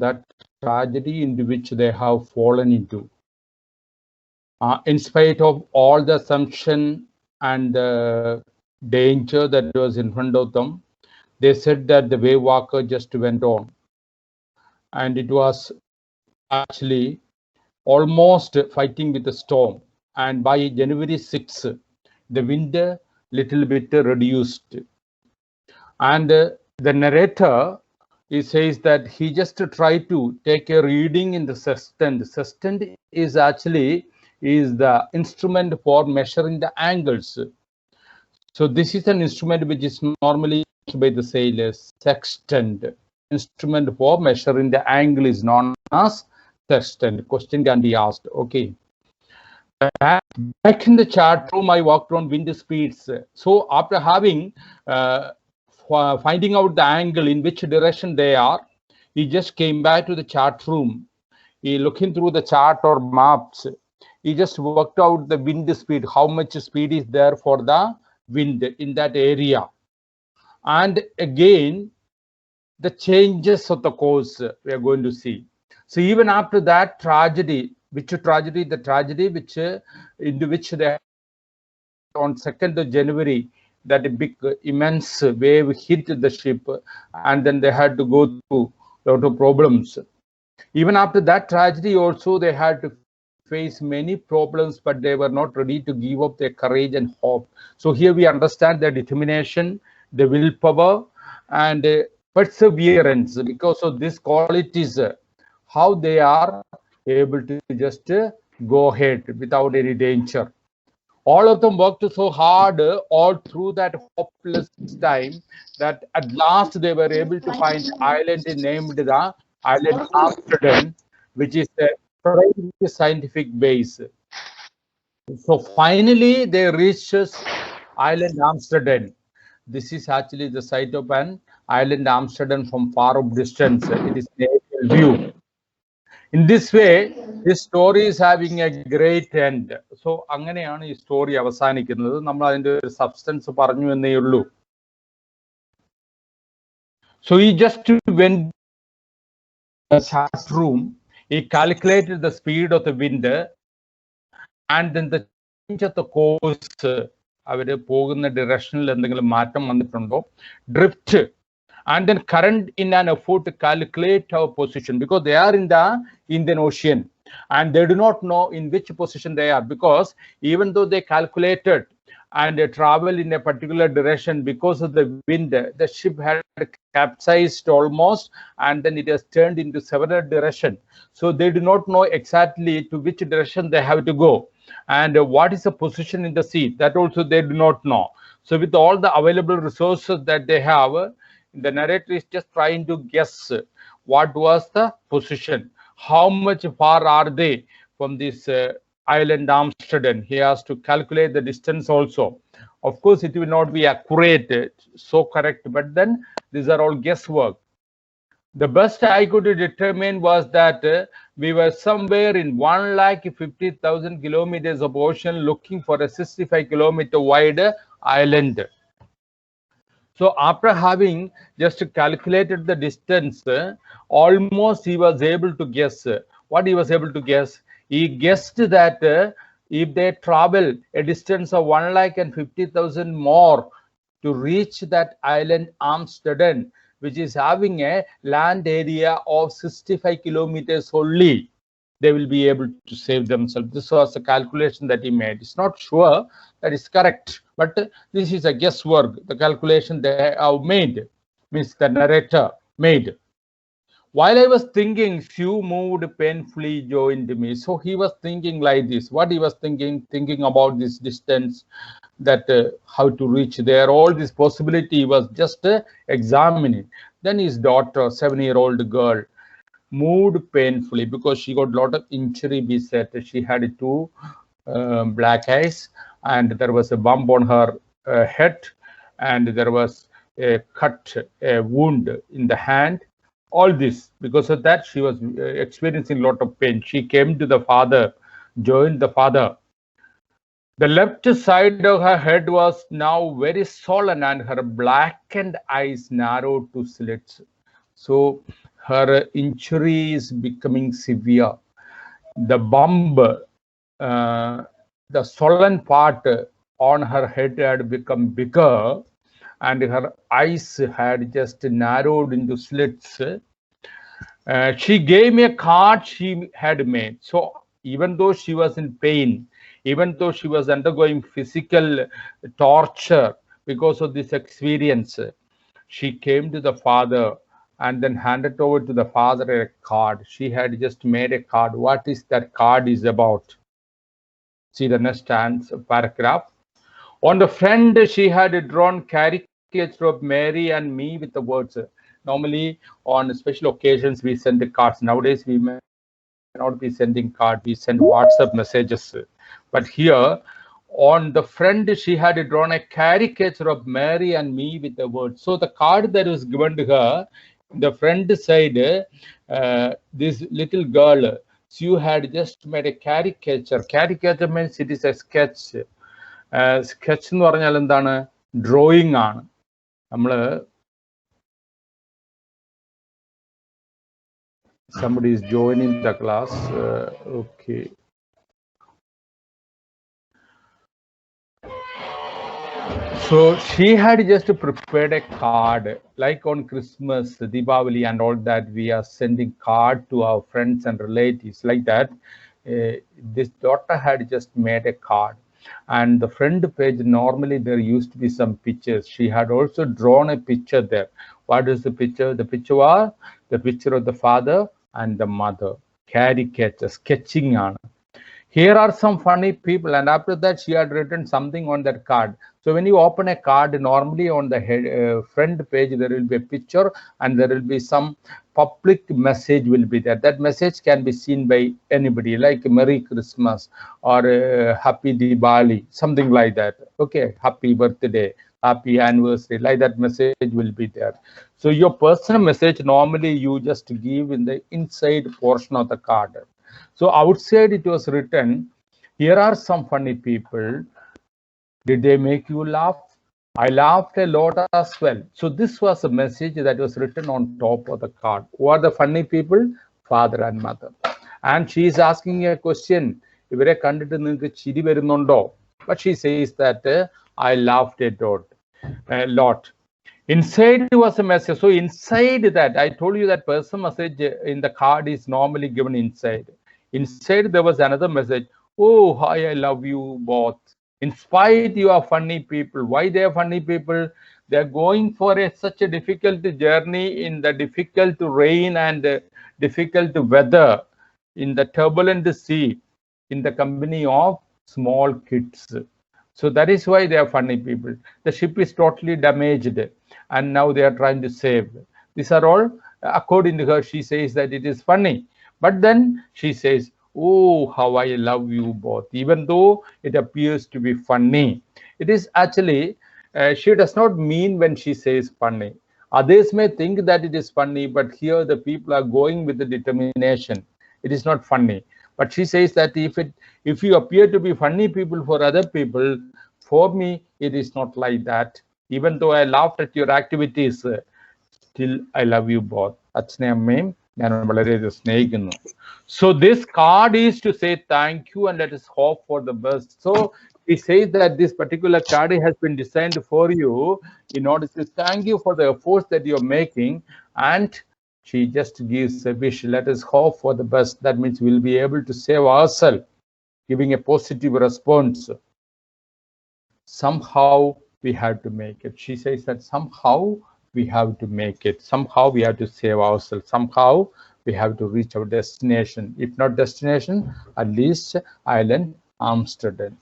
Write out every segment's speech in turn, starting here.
that tragedy into which they have fallen into. In spite of all the assumption and danger that was in front of them, they said that the wave walker just went on. And it was actually almost fighting with the storm. And by January 6, the wind little bit reduced. And the narrator, he says that he just tried to take a reading in the sextant. Sextant is actually the instrument for measuring the angles. So this is an instrument which is normally used by the sailors. Sextant, instrument for measuring the angle, is known as sextant. Question can be asked. Okay. Back in the chat room, I walked on wind speeds. So after having finding out the angle in which direction they are, he just came back to the chart room. He looking through the chart or maps. He just worked out the wind speed, how much speed is there for the wind in that area. And again, the changes of the course we are going to see. So even after that tragedy, which tragedy? The tragedy which into which they on 2nd of January, that big immense wave hit the ship, and then they had to go through a lot of problems. Even after that tragedy also, they had to face many problems, but they were not ready to give up their courage and hope. So here we understand their determination, the willpower, and perseverance. Because of these qualities, how they are able to just go ahead without any danger. All of them worked so hard all through that hopeless time that at last they were able to find island named the island Amsterdam, which is a very scientific base. So finally they reached island Amsterdam. This is actually the site of an island Amsterdam from far off distance. It is an aerial view. In this way, this story is having a great end. So അങ്ങനെയാണ് ഈ story അവസാനിക്കുന്നത്. നമ്മൾ അതിന്റെ ഒരു substance പറഞ്ഞു എന്നേ ഉള്ളൂ. So he just went to the chat room. He calculated the speed of the wind and then the change of the course. അവര് പോകുന്ന ഡയറക്ഷനിൽ എന്തെങ്കിലും മാറ്റം വന്നിട്ടുണ്ടോ, drift, and then current in an effort to calculate our position, because they are in the Indian Ocean and they do not know in which position they are, because even though they calculated and they travel in a particular direction, because of the wind, the ship had capsized almost, and then it has turned into several directions. So they do not know exactly to which direction they have to go, and what is the position in the sea, that also they do not know. So with all the available resources that they have, the narrator is just trying to guess what was the position, how much far are they from this island Amsterdam. He has to calculate the distance also. Of course, it will not be accurate, so correct, but then these are all guesswork. The best I could determine was that we were somewhere in 150,000 kilometers of ocean looking for a 65-kilometer wide island. So after having just calculated the distance, almost he was able to guess. What he was able to guess? He guessed that if they travel a distance of 150,000 more to reach that island Amsterdam, which is having a land area of 65 kilometers only, they will be able to save themselves. This was the calculation that he made. It's not sure that is correct, but this is a guesswork. The calculation they have made, means the narrator made. While I was thinking, few moved painfully joined me. So he was thinking like this. What he was thinking about this distance, that how to reach there, all this possibility he was just examining. Then his daughter, 7-year-old girl, moved painfully because she got a lot of injury beset. She had 2 black eyes, and there was a bump on her head, and there was a cut, a wound in the hand. All this, because of that, she was experiencing a lot of pain. She came to the father, joined the father. The left side of her head was now very swollen, and her blackened eyes narrowed to slits. So her injury is becoming severe. The bump, the swollen part on her head had become bigger, and her eyes had just narrowed into slits. She gave me a card she had made. So even though she was in pain, even though she was undergoing physical torture because of this experience, she came to the father and then handed over to the father a card. She had just made a card. What is that card is about? See the next paragraph. On the front, she had drawn caricature of Mary and me with the words. Normally, on special occasions, we send the cards. Nowadays, we may not be sending cards. We send WhatsApp messages. But here, on the front, she had drawn a caricature of Mary and me with the words. So the card that was given to her, the front side, this little girl, she had just made a caricature. Caricature means it is a sketch. Sketch എന്ന് പറഞ്ഞാൽ എന്താണ്? Drawing ആണ്. നമ്മള് somebody is joining the class. Okay. So she had just prepared a card, like on Christmas, Deepavali and all that, we are sending card to our friends and relatives like that. This daughter had just made a card. And the front page, normally there used to be some pictures. She had also drawn a picture there. What is the picture? The picture was the picture of the father and the mother. Caricature, sketching on. Here are some funny people, and after that she had written something on that card. So when you open a card, normally on the head, front page there will be a picture and there will be some public message will be there. That message can be seen by anybody, like Merry Christmas or Happy Diwali, something like that. Okay, happy birthday, happy anniversary, like that message will be there. So your personal message normally you just give in the inside portion of the card. So outside it was written, here are some funny people. Did they make you laugh? I laughed a lot as well. So this was a message that was written on top of the card. Who are the funny people? Father and mother. And she is asking a question. But she says that I laughed a lot. Inside was a message. So inside that, I told you that personal message in the card is normally given inside. Inside there was another message. Oh, hi, I love you both. In spite you are funny people. Why they are funny people? They are going for such a difficult journey in the difficult rain and difficult weather, in the turbulent sea, in the company of small kids. So that is why they are funny people. The ship is totally damaged and now they are trying to save. These are all, according to her, she says that it is funny. But then she says, oh, how I love you both. Even though it appears to be funny, it is actually, she does not mean when she says funny. Others may think that it is funny, but here the people are going with the determination. It is not funny. But she says that if you appear to be funny people for other people, for me, it is not like that. Even though I laughed at your activities, still I love you both. So this card is to say thank you and let us hope for the best. So he says that this particular card has been designed for you in order to thank you for the efforts that you're making, and she just gives a wish, let us hope for the best. That means we'll be able to save ourselves, giving a positive response. Somehow we have to make it. She says that somehow we have to make it. Somehow we have to save ourselves. Somehow we have to reach our destination. If not destination, at least island Amsterdam.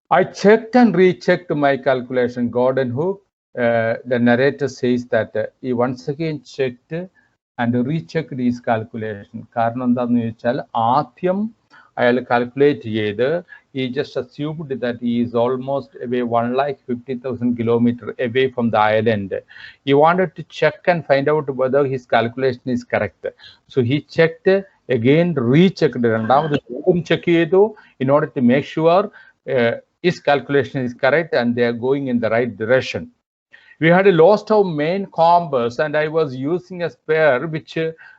I checked and rechecked my calculation. Gordon Hook, the narrator says that he once again checked and rechecked his calculation. കാരണം എന്താണെന്ന് ചോദിച്ചാൽ ആദ്യം അയാൾ calculate ചെയ്ത് he just assumed that he is almost away 150,000 kilometers away from the island. He wanted to check and find out whether his calculation is correct. So he checked again, rechecked, രണ്ടാമത് check ചെയ്തു in order to make sure his calculation is correct and they are going in the right direction. We had lost our main compass, and I was using a spare which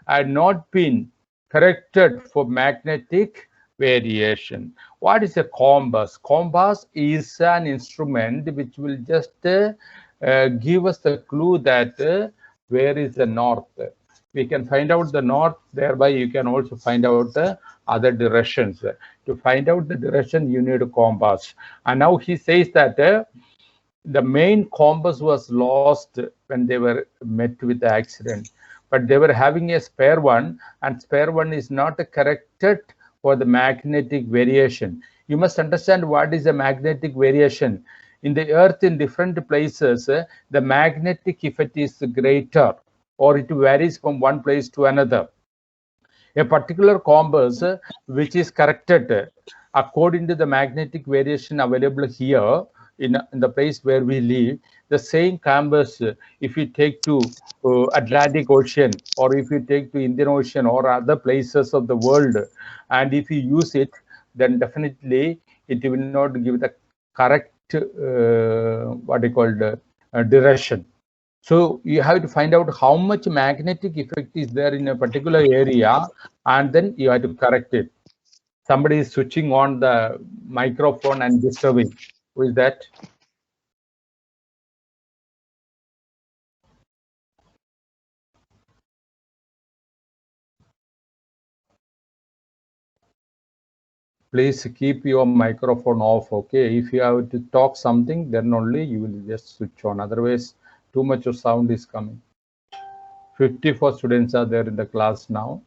had not been corrected for magnetic variation. What is a compass? Compass is an instrument which will just give us the clue that where is the north. We can find out the north, thereby you can also find out the other directions. To find out the direction, you need a compass. And now he says that the main compass was lost when they were met with the accident, but they were having a spare one, and spare one is not corrected for the magnetic variation. You must understand what is a magnetic variation. In the earth, in different places, the magnetic effect is greater, or it varies from one place to another. A particular compass which is corrected according to the magnetic variation available here in the place where we live, the same compass, if you take to Atlantic Ocean, or if you take to Indian Ocean or other places of the world, and if you use it, then definitely it will not give the correct what you call direction. So you have to find out how much magnetic effect is there in a particular area, and then you have to correct it. Somebody is switching on the microphone and disturbing. Who is that? Please keep your microphone off, okay? If you have to talk something, then only you will just switch on. Otherwise, too much of sound is coming. 54 students are there in the class now.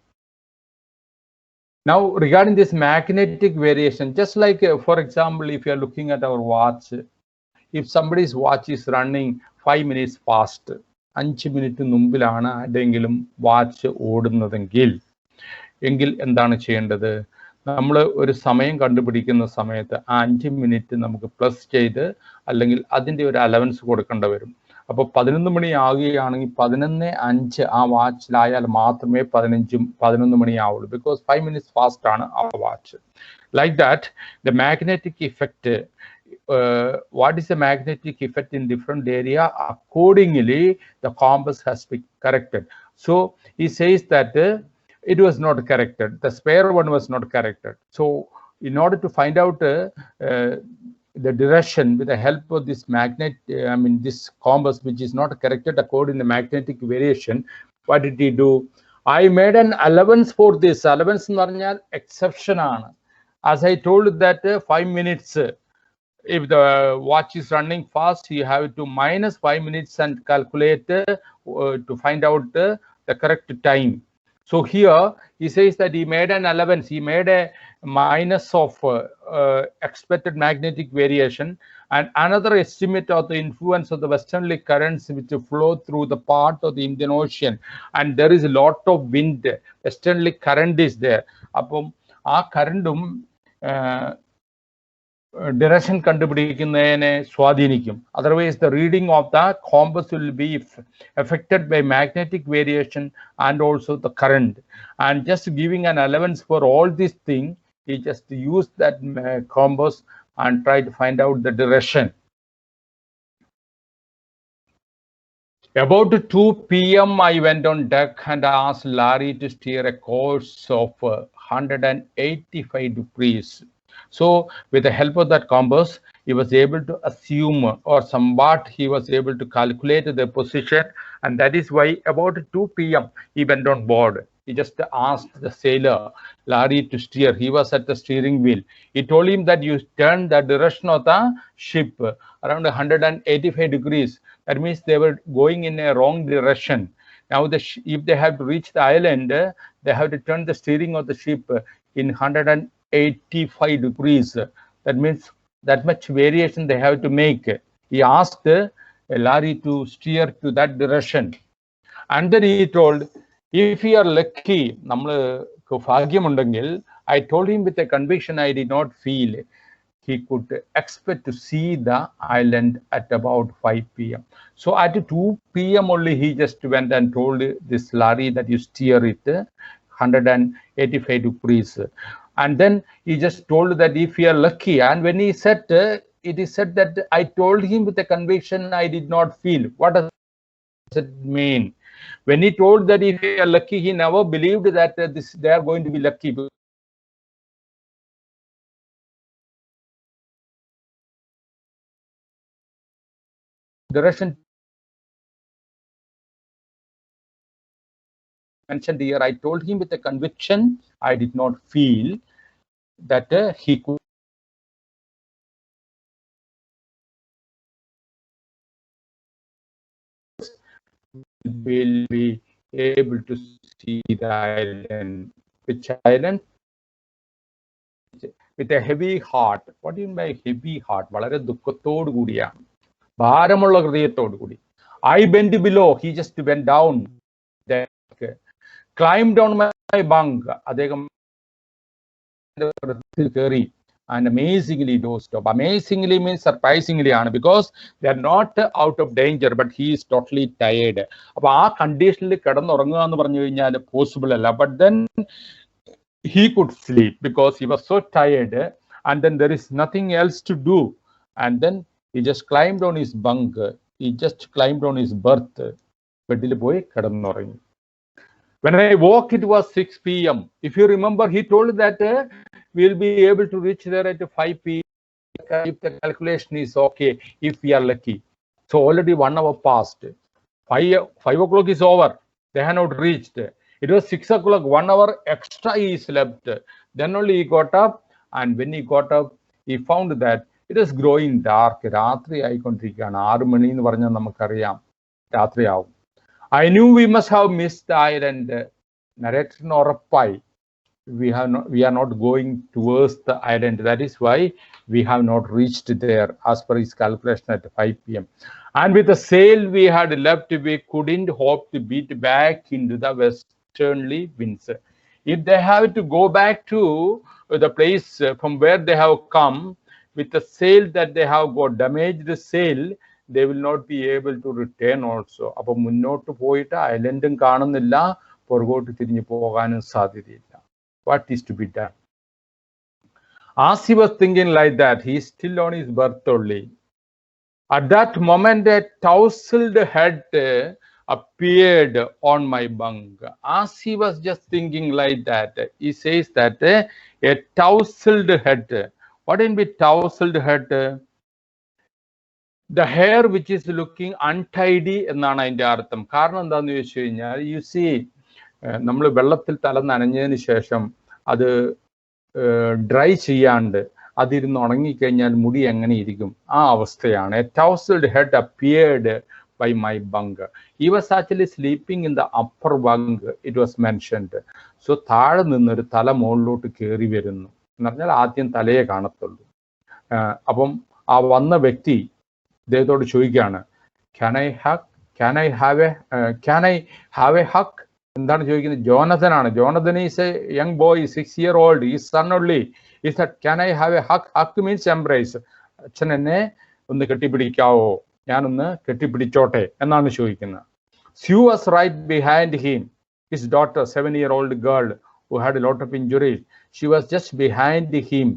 Now, regarding this magnetic variation, just like, for example, if you are looking at our watch, if somebody's watch is running 5 minutes fast, 5 minute മുമ്പിലാണ് ആരുടെയെങ്കിലും watch ഓടുന്നതെങ്കിൽ എന്താണ് ചെയ്യേണ്ടത്? നമ്മൾ ഒരു സമയം കണ്ടുപിടിക്കുന്ന സമയത്ത് ആ 5 മിനിറ്റ് നമുക്ക് പ്ലസ് ചെയ്ത് അല്ലെങ്കിൽ അതിൻ്റെ ഒരു അലവൻസ് കൊടുക്കേണ്ടി വരും. അപ്പോൾ 11 മണി ആകുകയാണെങ്കിൽ 11:05 ആ വാച്ചിലായാൽ മാത്രമേ 11 മണിയാവുള്ളൂ. ബിക്കോസ് 5 മിനിറ്റ്സ് ഫാസ്റ്റ് ആണ് ആ watch. Like that the magnetic effect, what is the magnetic effect in different area, accordingly the compass has been corrected. So he says that it was not corrected, the spare one was not corrected. So in order to find out the direction with the help of this magnet, this compass which is not corrected according to magnetic variation, what did he do? I made an allowance for this. Allowance എന്ന് പറഞ്ഞാൽ exception ആണ്. As I told that 5 minutes, if the watch is running fast, you have to minus 5 minutes and calculate to find out the correct time. So here he says that he made an allowance, he made a minus of expected magnetic variation, and another estimate of the influence of the westerly currents which flow through the part of the Indian Ocean, and there is a lot of wind, westerly current is there. Appom aa currentum direction കണ്ടുപിടിക്കുന്നതിനെ സ്വാധീനിക്കും. Otherwise the reading of the compass will be affected by magnetic variation and also the current. And just giving an allowance for all these things, he just used that compass and try to find out the direction. About 2 p.m. I went on deck and asked Larry to steer a course of 185 degrees. So with the help of that compass, he was able to assume, or somewhat he was able to calculate the position, and that is why about 2 p.m. he went on board. He just asked the sailor, Larry, to steer. He was at the steering wheel. He told him that you turn the direction of the ship around 185 degrees. That means they were going in a wrong direction. Now, if they have to reach the island, they have to turn the steering of the ship in 185 degrees. That means that much variation they have to make. He asked Larry to steer to that direction. And then he told, if you are lucky, I told him with a conviction I did not feel, he could expect to see the island at about 5 p.m. So at 2 p.m. only he just went and told this Larry that you steer it 185 degrees. And then he just told that if you are lucky, and when he said it is said that I told him with a conviction I did not feel. What does it mean? When he told that if you are lucky, he never believed that they are going to be lucky. The Russian mentioned here, I told him with a conviction I did not feel that he could will be able to see the island. Which island? With a heavy heart. What do you mean by heavy heart? വളരെ ദുഃഖത്തോടു കൂടിയാണ്, ഭാരമുള്ള ഹൃദയത്തോടു കൂടി. I bent below. He just went down. Climbed on my bunk. അദ്ദേഹം കയറി. And amazingly dozed off. Amazingly means surprisingly ആണ്, because they are not out of danger, but he is totally tired. അപ്പൊ ആ കണ്ടീഷനിൽ കിടന്നുറങ്ങുക എന്ന് പറഞ്ഞു കഴിഞ്ഞാൽ പോസിബിൾ അല്ല. But then he could sleep because he was so tired, and then there is nothing else to do. And then he just climbed on his bunk. He just climbed on his berth. ബെഡിൽ പോയി കിടന്നുറങ്ങി. When I woke, it was 6 p.m. If you remember, he told that we'll be able to reach there at 5 p.m. if the calculation is okay, if we are lucky. So already 1 hour passed. 5 o'clock is over. They had not reached. It was 6 o'clock, 1 hour extra he slept. Then only he got up, and when he got up, he found that it was growing dark. രാത്രി ആയിക്കൊണ്ടിരിക്കുകയാണ്. 6 മണി എന്ന് പറഞ്ഞാൽ നമുക്കറിയാം രാത്രിയാവും. I knew we must have missed the island. Narrator ഉറപ്പായി we are not going towards the island. That is why we have not reached there as per his calculation at 5 p.m. And with the sail we had left, we couldn't hope to beat back into the westernly winds. If they have to go back to the place from where they have come, with the sail that they have got damaged the sail, they will not be able to return also. അപ്പൊ മുന്നോട്ട് പോയിട്ട് ഐലൻഡും കാണുന്നില്ല, പുറകോട്ട് തിരിഞ്ഞു പോകാനും സാധ്യതയില്ല. What is to be done? As he was thinking like that, he is still on his berth only. At that moment, a tousled head appeared on my bunk. As he was just thinking like that, he says that a tousled head. What in be tousled head? The hair which is looking untidy എന്നാണ് അതിന്റെ അർത്ഥം. കാരണം എന്താന്ന് ചോദിച്ചു കഴിഞ്ഞാൽ, you see, നമ്മൾ വെള്ളത്തിൽ തല നനഞ്ഞതിന് ശേഷം അത് ഡ്രൈ ചെയ്യാണ്ട് അതിരുന്ന് ഉണങ്ങിക്കഴിഞ്ഞാൽ മുടി എങ്ങനെ ഇരിക്കും, ആ അവസ്ഥയാണ്. A tousled head appeared by my bunk. He was actually sleeping in the upper bunk, it was mentioned. So താഴെ നിന്നൊരു തല മുകളിലോട്ട് കയറി വരുന്നു എന്ന് പറഞ്ഞാൽ ആദ്യം തലയെ കാണത്തുള്ളൂ. അപ്പം ആ വന്ന വ്യക്തി അദ്ദേഹത്തോട് ചോദിക്കുകയാണ്, can I have a hug? എന്താണ് ചോദിക്കുന്നത്? ജോനഥൻ ആണ്. Jonathan is a young boy, 6 year old, is son only. Is that can I have a hug? Hug means embrace. അച്ഛൻ എന്നെ ഒന്ന് കെട്ടിപ്പിടിക്കാവോ, ഞാനൊന്ന് കെട്ടിപ്പിടിച്ചോട്ടെ എന്നാണ് ചോദിക്കുന്നത്. Sue was right behind him. His daughter, 7-year-old girl who had a lot of injuries, she was just behind him.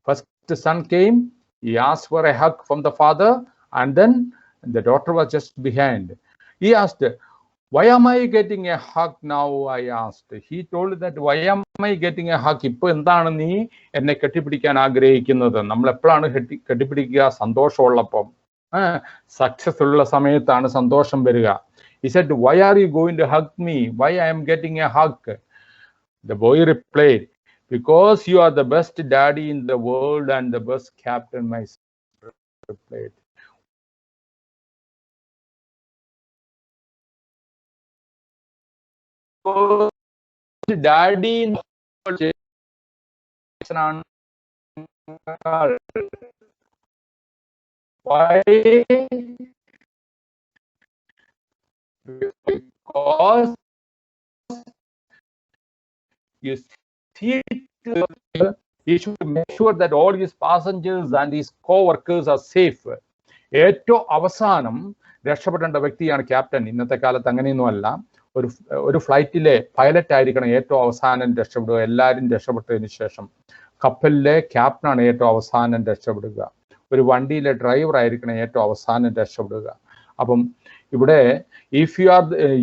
First the son came, he asked for a hug from the father, and then the daughter was just behind. He asked, why am I getting a hug now? I asked. He told that, why am I getting a hug? ഇപ്പൊ എന്താണ് നീ എന്നെ കെട്ടിപ്പിടിക്കാൻ ആഗ്രഹിക്കുന്നത്? നമ്മൾ എപ്പോഴാണ് കെട്ടിപ്പിടിക്കുക? സന്തോഷമുള്ളപ്പം, success ഉള്ള സമയത്താണ് സന്തോഷം വരിക. He said, why are you going to hug me? Why I am getting a hug? The boy replied, because you are the best daddy in the world and the best captain, my son replied. Daddy in the world. Why? Because you see, he should make sure that all his passengers and his co-workers are safe. ഏറ്റവും അവസാനം രക്ഷപ്പെടേണ്ട വ്യക്തിയാണ് captain. ഇന്നത്തെ കാലത്ത് അങ്ങനെയൊന്നും അല്ല. ഒരു ഫ്ലൈറ്റിലെ pilot ആയിരിക്കണം ഏറ്റവും അവസാനം രക്ഷപ്പെടുക. എല്ലാവരും രക്ഷപ്പെട്ടതിന് ശേഷം കപ്പലിലെ ക്യാപ്റ്റനാണ് ഏറ്റവും അവസാനം രക്ഷപ്പെടുക. ഒരു വണ്ടിയിലെ ഡ്രൈവർ ആയിരിക്കണം ഏറ്റവും അവസാനം രക്ഷപ്പെടുക. അപ്പം ഇവിടെ if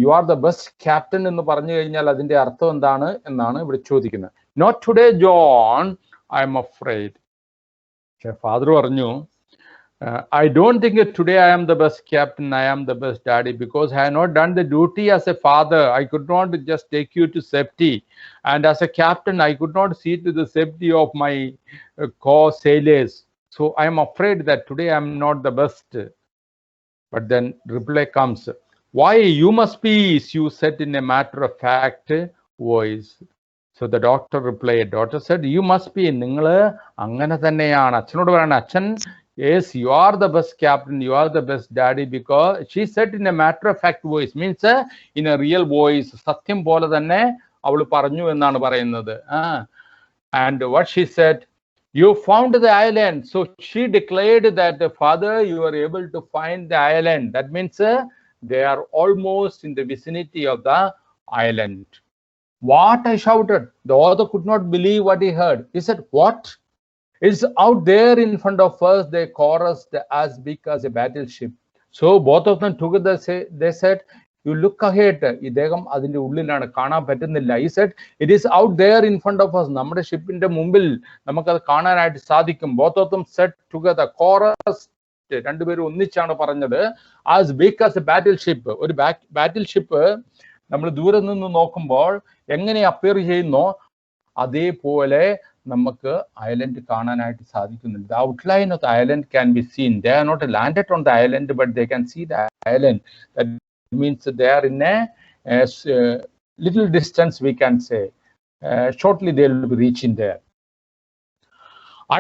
you are the best captain എന്ന് പറഞ്ഞു കഴിഞ്ഞാൽ അതിന്റെ അർത്ഥം എന്താണ് എന്നാണ് ഇവിടെ ചോദിക്കുന്നത്. Not today John, I'm afraid. പക്ഷെ ഫാദർ പറഞ്ഞു, I don't think that today I am the best captain, I am the best daddy, because I have not done the duty as a father. I could not just take you to safety, and as a captain I could not see to the safety of my co-sailors. So I am afraid that today I am not the best. But then reply comes, why you must be, you said in a matter of fact voice. So the doctor replied, daughter said, you must be, ningal angana thanneyana. Achanodu parana, achan, yes, you are the best captain, you are the best daddy, because she said in a matter of fact voice, means in a real voice, satyam pole thanne avulu paranju ennaanu parayunnathu. And what she said, you found the island. So she declared that, father, you are able to find the island. That means they are almost in the vicinity of the island. What I shouted. The author could not believe what he heard. He said, what? It's out there in front of us. They chorused as big as a battleship. So both of them together they said, you look ahead. ഇദ്ദേഹം അതിന്റെ ഉള്ളിലാണ്, കാണാൻ പറ്റുന്നില്ല. He said, it is out there in front of us. നമ്മുടെ ഷിപ്പിന്റെ മുമ്പിൽ നമുക്കത് കാണാനായിട്ട് സാധിക്കും. Both of them said together, chorus. രണ്ടുപേരും ഒന്നിച്ചാണ് പറഞ്ഞത്. as big as a battleship. ഒരു ബാറ്റിൽഷിപ്പ് നമ്മൾ ദൂരെ നിന്ന് നോക്കുമ്പോൾ എങ്ങനെ അപ്പിയർ ചെയ്യുന്നോ അതേപോലെ നമുക്ക് ഐലൻഡ് കാണാനായിട്ട് സാധിക്കുന്നുണ്ട്. The outline of the island can be seen. They are not landed on the island, but they can see the island. That means they are in a little distance, we can say. Shortly they will be reaching there.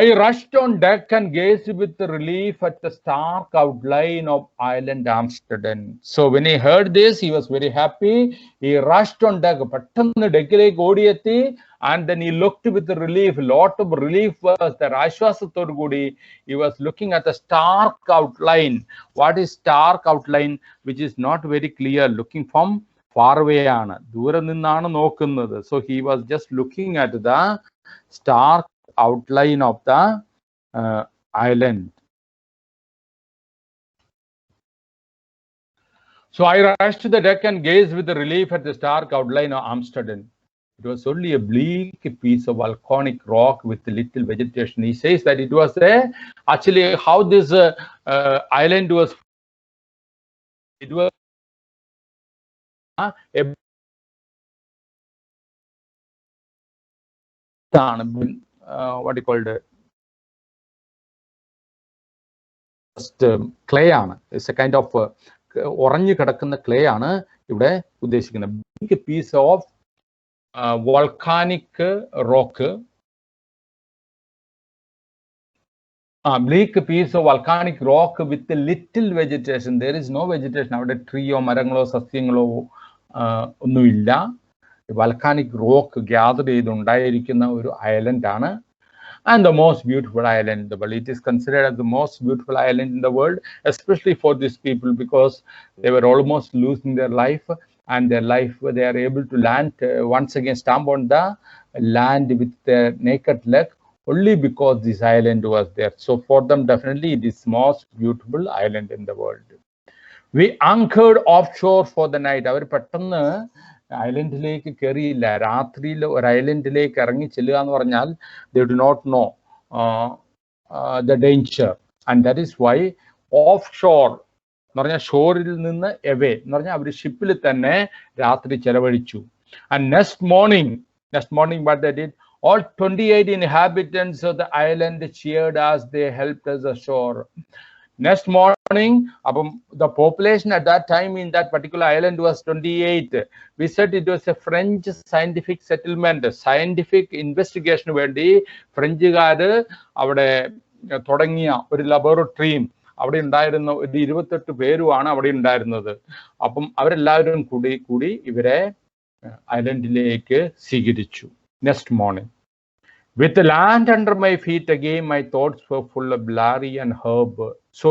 I rushed on deck and gazed with relief at the stark outline of island Amsterdam. So when he heard this, he was very happy. He rushed on deck, pattannu dekkilekku oodiyetti, and then he looked with relief. Lot of relief was there. Ashwasathodu koodi he was looking at the stark outline. What is stark outline? Which is not very clear. Looking from far away aanu, ദൂരെ നിന്നാണ് നോക്കുന്നത്. So he was just looking at the stark outline of the island. So I rushed to the deck and gazed with relief at the stark outline of Amsterdam. It was only a bleak piece of volcanic rock with little vegetation. He says that it was actually how this island was. It was what you called clay ആണ്. It's a kind of ഉറഞ്ഞു കിടക്കുന്ന clay ആണ് ഇവിടെ ഉദ്ദേശിക്കുന്നത്. Big piece of volcanic rock, bleak piece of volcanic rock with little vegetation. There is no vegetation. അവിടെ ട്രീയോ മരങ്ങളോ സസ്യങ്ങളോ ഒന്നുമില്ല. Volcanic rock gather ചെയ്തുണ്ടായിരിക്കുന്ന ഒരു island ആണ്. And the most beautiful island in the world. It is considered as the most beautiful island in the world, especially for these people, because they were almost losing their life, and their life they are able to land once again, stamp on the land with their naked leg, only because this island was there. So for them, definitely it is most beautiful island in the world. We anchored offshore for the night. അവർ പെട്ടെന്ന് ഐലൻഡിലേക്ക് കയറിയില്ല. രാത്രിയിൽ ഒരു ഐലൻഡിലേക്ക് ഇറങ്ങി ചെല്ലുക എന്ന് പറഞ്ഞാൽ they do not know the danger, and that is why offshore എന്ന് പറഞ്ഞാൽ ഷോറിൽ നിന്ന് എവേ എന്ന് പറഞ്ഞാൽ അവർ ഷിപ്പിൽ തന്നെ രാത്രി ചെലവഴിച്ചു. And next morning what they did, all 28 inhabitants of the island cheered as they helped us ashore. Next morning, the population at that time in that particular island was 28. We said it was a French scientific settlement, scientific investigation വേണ്ടി ഫ്രഞ്ചുകാര് അവിടെ തുടങ്ങിയ ഒരു ലബോറട്ടറിയും അവിടെ ഉണ്ടായിരുന്ന ഒരു 28 പേരുമാണ് അവിടെ ഉണ്ടായിരുന്നത്. അപ്പം അവരെല്ലാവരും കൂടി ഇവരെ ഐലൻഡിലേക്ക് സ്വീകരിച്ചു. Next morning, with the land under my feet again, my thoughts were full of Larry and Herb. So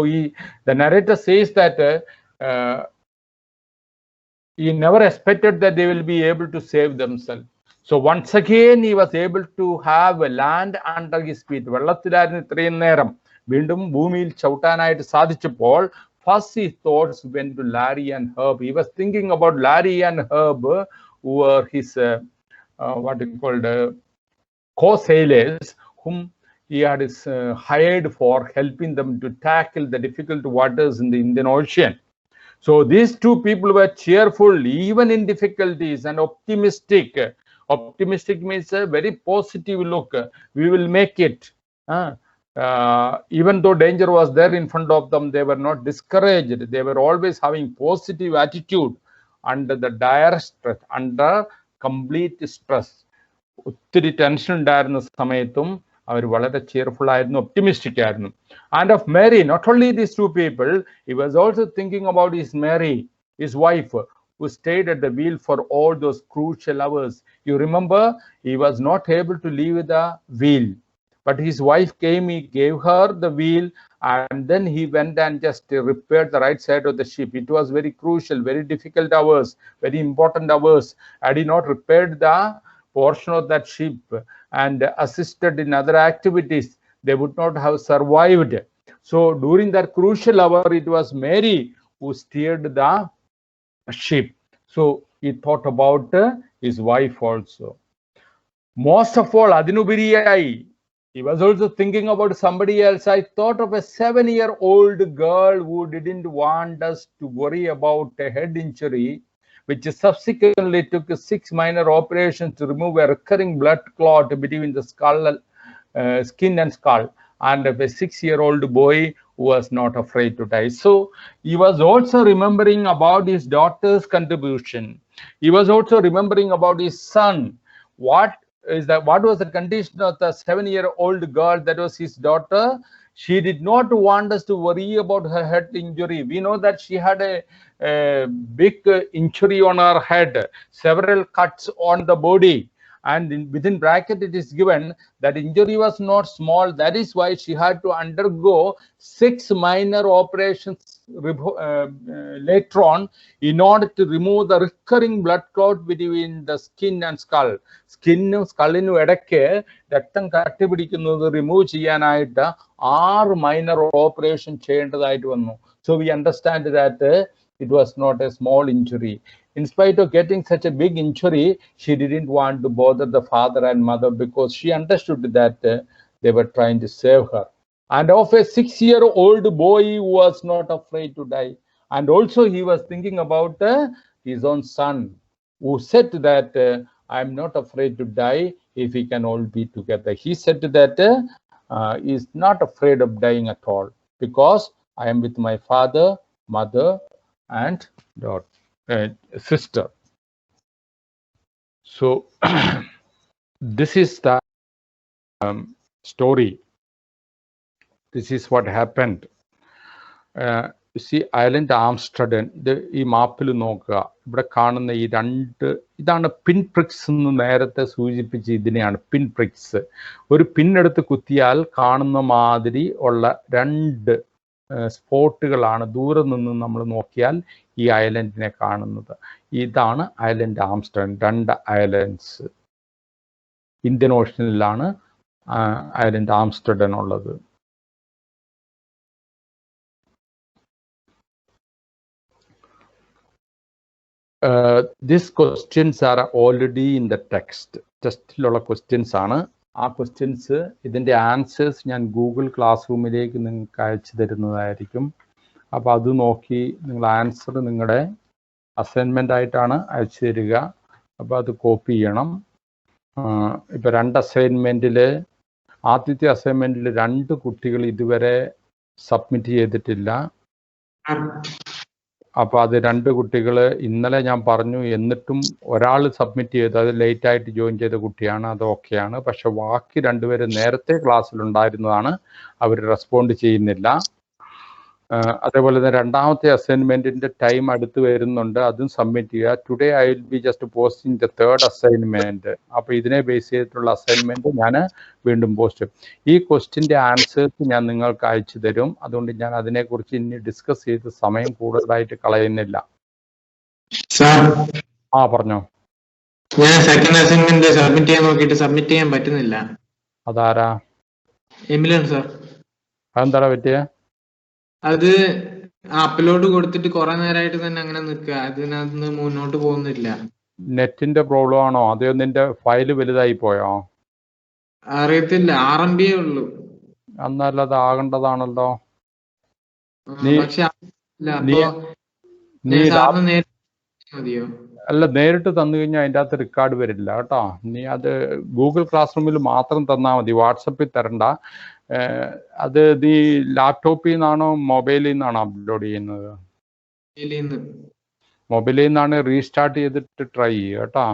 the narrator says that he never expected that they will be able to save themselves. So once again he was able to have land under his feet. വെള്ളത്തിലായിരുന്നു ഇത്രയും നേരം. വീണ്ടും ഭൂമിയിൽ ചവിട്ടാനായിട്ട് സാധിച്ചപ്പോൾ first his thoughts went to Larry and Herb. He was thinking about Larry and Herb, who were his what he called co-sailors, whom he had hired for helping them to tackle the difficult waters in the Indian Ocean. So these two people were cheerful even in difficulties and optimistic. Optimistic means a very positive look. We will make it. Even though danger was there in front of them, they were not discouraged. They were always having positive attitude under the dire stress, under complete stress. ഒത്തിരി tension ഉണ്ടായിരുന്ന സമയത്തും അവർ വളരെ cheerful ആയിരുന്നു, optimistic ആയിരുന്നു. And of Mary, not only these two people, he was also thinking about his Mary, his wife, who stayed at the wheel for all those crucial hours. You remember, he was not able to leave the wheel, but his wife came, he gave her the wheel, and then he went and just repaired the right side of the ship. It was very crucial, very difficult hours, very important hours. Had he not repaired the portion of that ship and assisted in other activities, they would not have survived. So during that crucial hour, it was Mary who steered the ship. So he thought about his wife also. Most of all, adinubiriyai, he was also thinking about somebody else. I thought of a 7-year-old girl who didn't want us to worry about a head injury, which subsequently took 6 minor operations to remove a recurring blood clot between the skin and skull, and a 6-year-old boy who was not afraid to die. So he was also remembering about his daughter's contribution. He was also remembering about his son. What was the condition of the 7-year-old girl? That was his daughter. She did not want us to worry about her head injury. We know that she had a big injury on her head, several cuts on the body, and within bracket it is given that injury was not small. That is why she had to undergo 6 minor operations later on in order to remove the recurring blood clot between the skin and skull. സ്കിന്നും സ്കള്ളിനും ഇടയ്ക്ക് രക്തം കട്ടിപിടിക്കുന്നത് remove ചെയ്യാനായിട്ട് 6 minor operation ചെയ്യേണ്ടതായിട്ട് വന്നു. So we understand that it was not a small injury. In spite of getting such a big injury, she didn't want to bother the father and mother because she understood that they were trying to save her. And of a 6-year-old boy who was not afraid to die. And also he was thinking about his own son, who said that I'm not afraid to die if we can all be together. He said that he is not afraid of dying at all because I am with my father, mother, and sister. So this is the story. This is what happened. You see, island Amsterdam, ഇത് ഈ മാപ്പിൽ നോക്കുക, ഇവിടെ കാണുന്ന ഈ ഇതാണ് പിൻ prix എന്ന് നേരത്തെ സൂചിപ്പിച്ച് ഇതിനെയാണ് പിൻ പ്രിക്സ്. ഒരു പിന്നെടുത്ത് കുത്തിയാൽ കാണുന്ന മാതിരി ഉള്ള 2 സ്പോട്ടുകളാണ് ദൂരെ നിന്ന് നമ്മൾ നോക്കിയാൽ ഈ ഐലൻഡിനെ കാണുന്നത്. ഇതാണ് ഐലൻഡ് ആംസ്റ്റർഡൻ. 2 ഐലൻഡ്സ് ഇന്ത്യൻ ഓഷനിലാണ് ഐലൻഡ് ആംസ്റ്റർഡൻ ഉള്ളത്. These questions are already in the text. ടെക്സ്റ്റിലുള്ള ക്വസ്റ്റ്യൻസ് ആണ്. ആ ക്വസ്റ്റ്യൻസ് ഇതിൻ്റെ ആൻസേഴ്സ് ഞാൻ ഗൂഗിൾ ക്ലാസ് റൂമിലേക്ക് നിങ്ങൾക്ക് അയച്ചു തരുന്നതായിരിക്കും. അപ്പോൾ അത് നോക്കി നിങ്ങൾ ആൻസർ നിങ്ങളുടെ അസൈൻമെൻ്റ് ആയിട്ടാണ് അയച്ചു തരിക. അപ്പോൾ അത് കോപ്പി ചെയ്യണം. ഇപ്പോൾ 2 അസൈൻമെൻറ്റിൽ ആദ്യത്തെ അസൈൻമെൻറ്റിൽ 2 കുട്ടികൾ ഇതുവരെ സബ്മിറ്റ് ചെയ്തിട്ടില്ല. അപ്പോൾ അത് 2 കുട്ടികൾ ഇന്നലെ ഞാൻ പറഞ്ഞു, എന്നിട്ടും ഒരാൾ സബ്മിറ്റ് ചെയ്തു. അത് ലേറ്റായിട്ട് ജോയിൻ ചെയ്ത കുട്ടിയാണ്, അത് ഓക്കെയാണ്. പക്ഷെ ബാക്കി 2 പേര് നേരത്തെ ക്ലാസ്സിലുണ്ടായിരുന്നതാണ്, അവർ റെസ്പോണ്ട് ചെയ്യുന്നില്ല. അതേപോലെ തന്നെ 2ാമത്തെ അസൈൻമെൻറ്റിൻ്റെ ടൈം അടുത്ത് വരുന്നുണ്ട്, അതും സബ്മിറ്റ് ചെയ്യുക. Today I will be just posting the 3rd assignment. അപ്പോൾ ഇതിനെ ബേസ് ചെയ്തിട്ടുള്ള അസൈൻമെൻറ്റ് ഞാൻ വീണ്ടും പോസ്റ്റ് ചെയ്യും. ഈ ക്വസ്റ്റ്യൻ്റെ ആൻസേഴ്സ് ഞാൻ നിങ്ങൾക്ക് അയച്ചു തരും. അതുകൊണ്ട് ഞാൻ അതിനെക്കുറിച്ച് ഇനി ഡിസ്കസ് ചെയ്ത് സമയം കൂടുതലായിട്ട് കളയുന്നില്ല. പറഞ്ഞോ. ഞാൻ സെക്കൻഡ് അസൈൻമെന്റ് സബ്മിറ്റ് ചെയ്യാൻ നോക്കിയിട്ട് സബ്മിറ്റ് ചെയ്യാൻ പറ്റുന്നില്ല. അതാരാ? എമിലൻ സാർ. അതെന്താ പറ്റിയ? അത് അപ്ലോഡ് കൊടുത്തിട്ട് കുറെ നേരമായിട്ട് തന്നെ അങ്ങനെ നിൽക്കുക, അതിനകത്ത് മുന്നോട്ട് പോകുന്നില്ല. നെറ്റിന്റെ പ്രോബ്ലം ആണോ അതെയോ നിന്റെ ഫയല് വലുതായി പോയോ? അറിയത്തില്ല, RMB ഉള്ളൂ. എന്നാൽ അത് ആകേണ്ടതാണല്ലോ. പക്ഷെ നീ അപ്പൊ നീ സാറിന് നേരിട്ട് മതിയോ? അല്ല, നേരിട്ട് തന്നു കഴിഞ്ഞാൽ അതിൻ്റെ അകത്ത് റെക്കോർഡ് വരില്ല കേട്ടോ. നീ അത് ഗൂഗിൾ ക്ലാസ് റൂമിൽ മാത്രം തന്നാൽ മതി, വാട്സപ്പിൽ തരണ്ട. അത് നീ ലാപ്ടോപ്പിൽ നിന്നാണോ മൊബൈലിൽ നിന്നാണോ അപ്ലോഡ് ചെയ്യുന്നത്? മൊബൈലിൽ നിന്നാണ് റീസ്റ്റാർട്ട് ചെയ്തിട്ട് ട്രൈ ചെയ്യുക കേട്ടോ.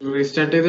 റീസ്റ്റാർട്ട് ചെയ്ത്